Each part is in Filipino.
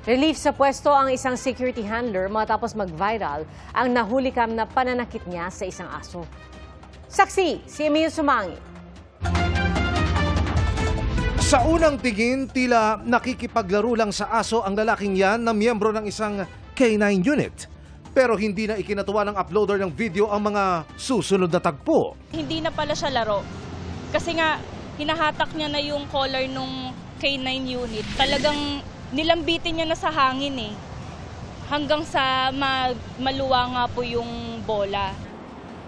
Relief sa pwesto ang isang security handler matapos mag-viral ang nahulikam na pananakit niya sa isang aso. Saksi, si Emil Sumangi. Sa unang tingin, tila nakikipaglaro lang sa aso ang lalaking yan na miyembro ng isang K9 unit. Pero hindi na ikinatuwa ng uploader ng video ang mga susunod na tagpo. Hindi na pala siya laro. Kasi nga, hinahatak niya na yung collar nung K9 unit. Talagang nilambitin niya na sa hangin eh. Hanggang sa maluwa nga po yung bola.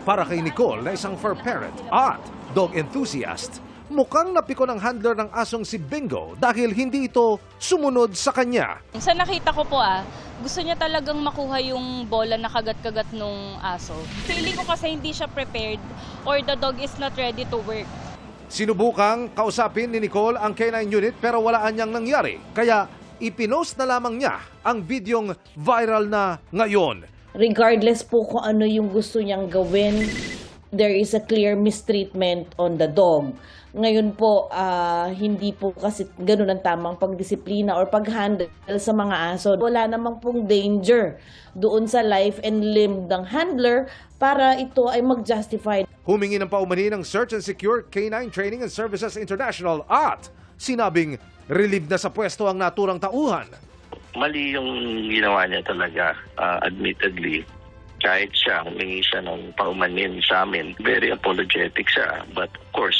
Para kay Nicole na isang fur parent at dog enthusiast, mukhang napiko ng handler ng asong si Bingo dahil hindi ito sumunod sa kanya. Sa nakita ko po gusto niya talagang makuha yung bola na kagat-kagat nung aso. Feeling ko kasi hindi siya prepared or the dog is not ready to work. Sinubukang kausapin ni Nicole ang K9 unit pero wala anyang nangyari. Kaya ipinost na lamang niya ang videong viral na ngayon. Regardless po kung ano yung gusto niyang gawin, there is a clear mistreatment on the dog. Ngayon po, hindi po kasi ganun ang tamang pagdisiplina or pag-handle sa mga aso. Wala namang pong danger doon sa life and limb ng handler para ito ay mag-justify. Humingi ng paumani ng Search and Secure K9 Training and Services International at sinabing relieved na sa pwesto ang naturang tauhan. Mali yung ginawa niya talaga, admittedly. Kahit siya, humingi siya ng paumanin sa amin. Very apologetic siya. But of course,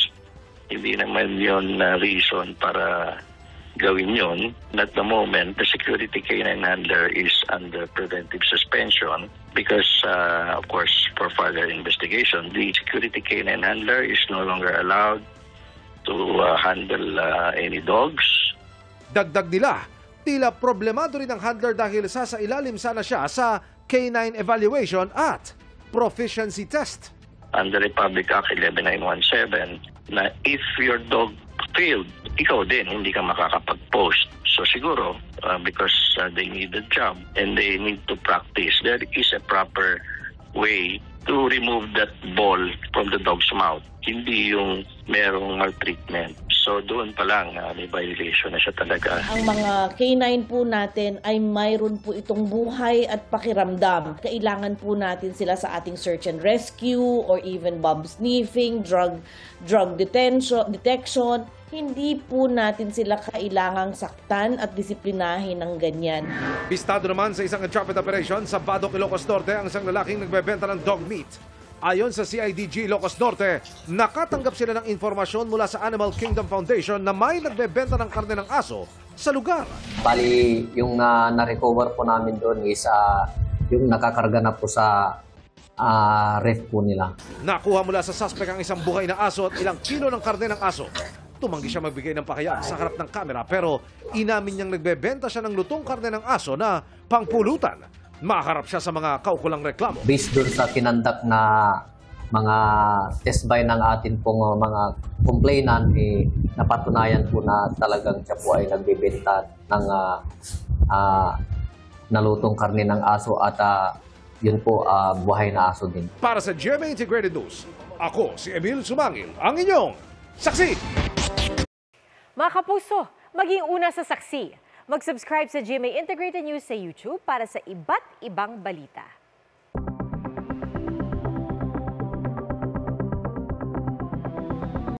hindi naman yun reason para gawin yun. At the moment, the security K9 handler is under preventive suspension because, of course, for further investigation, the security K9 handler is no longer allowed to handle any dogs. Dagdag nila, tila problemado rin ang handler dahil sa ilalim sana siya sa K9 evaluation at proficiency test. Under Republic Act 11917, na if your dog failed, ikaw din, hindi ka makakapag-post. So siguro, because they need a job and they need to practice, there is a proper way to remove that ball from the dog's mouth. Hindi yung merong maltreatment. So doon pa lang, may violation na siya talaga. Ang mga K9 po natin ay mayroon po itong buhay at pakiramdam. Kailangan po natin sila sa ating search and rescue or even bob sniffing, drug detection. Hindi po natin sila kailangang saktan at disiplinahin ng ganyan. Bistado naman sa isang entrapment operation sa Badok, Ilocos Norte ang isang lalaking nagbebenta ng dog meat. Ayon sa CIDG Ilocos Norte, nakatanggap sila ng informasyon mula sa Animal Kingdom Foundation na may nagbebenta ng karne ng aso sa lugar. Bali, yung na-recover po namin doon is yung nakakarga na po sa ref po nila. Nakuha mula sa suspect ang isang buhay na aso at ilang kilo ng karne ng aso. Tumanggi siya magbigay ng pakayag sa harap ng kamera pero inamin niyang nagbebenta siya ng lutong karne ng aso na pangpulutan. Maharap siya sa mga kaukulang reklamo. Based doon sa kinandak na mga test by ng atin pong mga complainant, napatunayan po na talagang siya po ay nagbebenta ng nalutong karne ng aso at yun po buhay na aso din. Para sa GMA Integrated News, ako si Emil Sumangil, ang inyong saksi. Mga kapuso, maging una sa saksi. Mag-subscribe sa GMA Integrated News sa YouTube para sa iba't ibang balita.